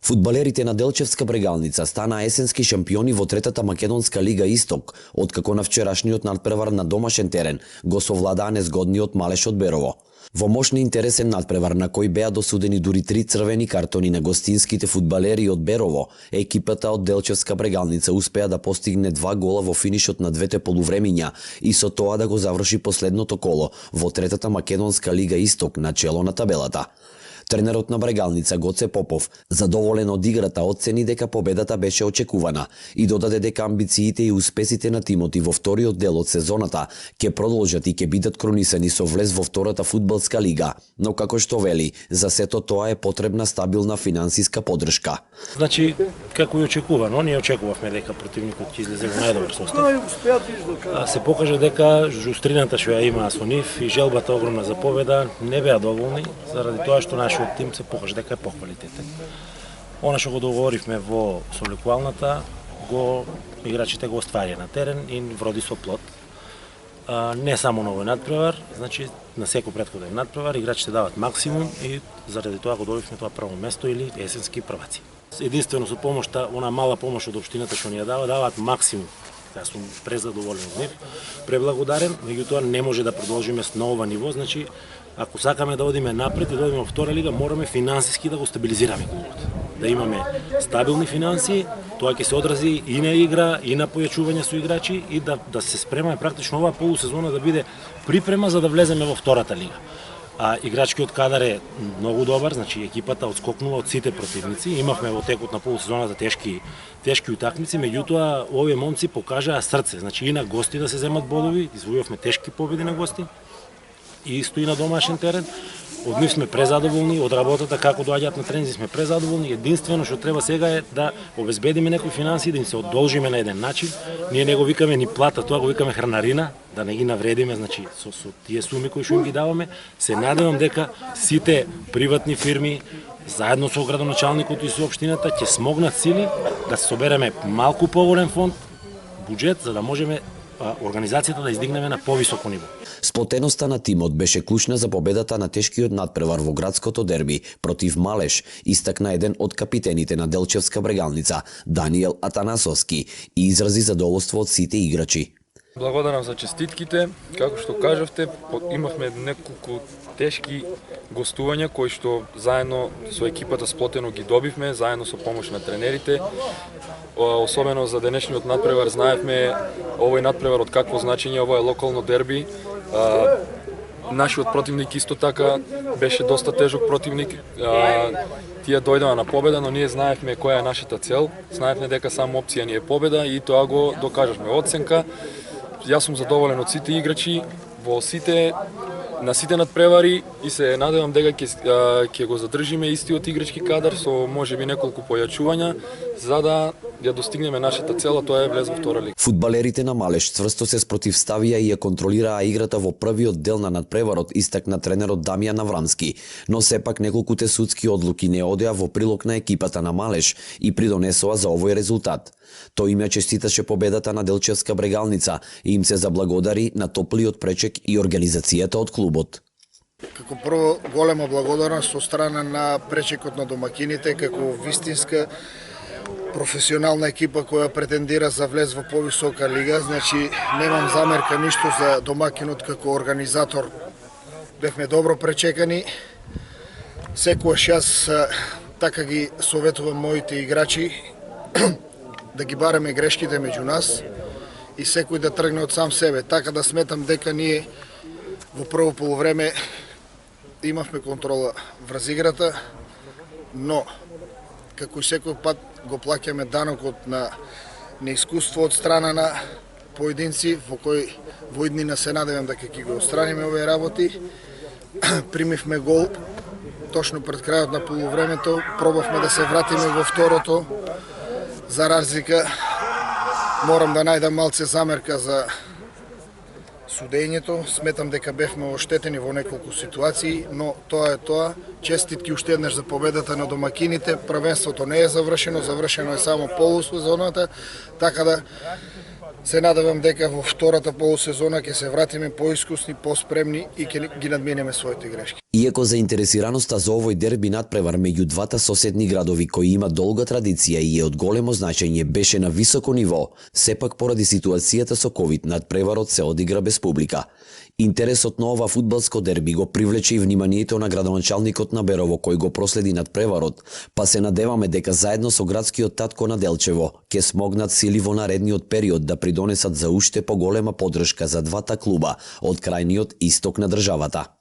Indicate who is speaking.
Speaker 1: Фудбалерите на Делчевска Брегалница стана есенски шампиони во третата македонска лига Исток, откако на вчерашниот надпревар на домашен терен го совладаа незгодниот Малеш од Берово. Во мощни интересен надпревар на кој беа досудени дури 3 црвени картони на гостинските фудбалери од Берово, екипата од Делчевска Брегалница успеа да постигне 2 гола во финишот на двете полувремиња и со тоа да го заврши последното коло во третата македонска лига Исток на чело на табелата. Тренерот на Брегалница Гоце Попов, задоволен од играта, оцени дека победата беше очекувана и додаде дека амбициите и успесите на тимот и во вториот дел од сезоната ќе продолжат и ќе бидат кронисани со влез во втората фудбалска лига, но како што вели, за сето тоа е потребна стабилна финансиска поддршка.
Speaker 2: Значи, како и очекувано, ние очекувавме дека противникот ќе излезе во најдобар состав. Се покажа дека жустрината што ја имаа со нив и желбата огромна за победа не беа доволни, заради тоа што нашиот тим се покажа дека е поквалитетен. Она што го договоривме во совлекувалната, играчите го остварија на терен и вроди со плод. Не само на овој надпревар, значи на секој претходен надпревар играчите дават максимум и заради тоа го добивме тоа прво место или есенски прваци. Единствено со помошта, она мала помош од општината што ни ја даваат максимум. Јас сум презадоволен од нив, преблагодарен, меѓутоа не може да продолжиме на ова ниво, значи ако сакаме да одиме напред и да одиме во втора лига, мораме финансиски да го стабилизираме клубот. Да имаме стабилни финансии, тоа ќе се одрази и на игра, и на појачување со играчи и да се спремаме практично оваа полусезона да биде припрема за да влеземе во втората лига. Играчкиот кадар е многу добар, значи екипата отскокнува од сите противници. Имавме во текот на полусезоната тешки утакмици, меѓутоа овие момци покажаа срце, значи и на гости да се земат бодови, извојувавме тешки победи на гости. И исто и на домашен терен. Од нив сме презадоволни, од работата како доаѓаат на тренинзи сме презадоволни. Единствено што треба сега е да обезбедиме некои финансии, да им се одолжиме на еден начин. Ние не го викаме ни плата, тоа го викаме хранарина, да не ги навредиме, значи со тие суми кои што им ги даваме. Се надевам дека сите приватни фирми заедно со градоначалникот и со општината ќе смогнат сили да се собереме малку поголем фонд, буџет, за да можеме организацијата да издигнеме на повисоко ниво.
Speaker 1: Сплотеноста на тимот беше клучна за победата на тешкиот надпревар во градското дерби против Малеш, истакна еден од капитените на Делчевска Брегалница, Даниел Атанасовски, и изрази задоволство од сите играчи.
Speaker 3: Благодарам за честитките. Како што кажавте, имавме неколку тешки гостувања кои што заедно со екипата сплотено ги добивме, заедно со помош на тренерите. Особено за денешниот надпревар знаевме овој надпревар од какво значење, ова е локално дерби. Нашиот противник исто така беше доста тежок противник. Тие дојдоа на победа, но ние знаевме која е нашата цел. Знаевме дека само опција ни е победа и тоа го докажавме. Оценка, јас сум задоволен од сите играчи на сите надпревари и се надевам дека ќе го задржиме истиот играчки кадар со можеби неколку појачувања за да ја достигнеме нашата цела, тоа е влез во втора лига.
Speaker 1: Фудбалерите на Малеш цврсто се спротивставија и ја контролираа играта во првиот дел на надпреварот, истакна тренерот Дамјан Аврамски, но сепак неколкуте судски одлуки не одеа во прилог на екипата на Малеш и придонесоа за овој резултат. Тој им ја честиташе победата на Делчевска Брегалница и им се заблагодари на топлиот пречек и организацијата од клубот.
Speaker 4: Како прво, голема благодарност со страна на пречекот на домакините, како вистинска професионална екипа која претендира за влез во повисока лига, значи немам замерка ништо за домакинот како организатор. Бевме добро пречекани. Секогаш јас така ги советувам моите играчи да ги бараме грешките меѓу нас и секој да тргне од сам себе. Така да сметам дека ние во прво полувреме имавме контрола врз играта, но како и секој пат го плаќаме данокот на неискуство од страна на поединци во иднина се надевам дека ќе го отстраниме овие работи. Примивме гол точно пред крајот на полувремето, пробавме да се вратиме во второто. За разлика, морам да најдам малце замерка за судењето. Сметам дека бевме оштетени во неколку ситуации, но тоа е тоа. Честитки уште еднаш за победата на домакините. Првенството не е завршено е само полусезоната, така да Се надевам дека во втората полусезона ќе се вратиме поискусни, поспремни и ќе ги надминеме своите грешки.
Speaker 1: Иако заинтересираноста за овој дерби надпревар меѓу двата соседни градови кои има долга традиција и е од големо значење беше на високо ниво, сепак поради ситуацијата со ковид надпреварот се одигра без публика. Интересот на ова фудбалско дерби го привлече и вниманието на градоначалникот на Берово кој го проследи надпреварот, па се надеваме дека заедно со градскиот татко на Делчево ќе смогнат сили во наредниот период да придонесат за уште поголема поддршка за двата клуба од крајниот исток на државата.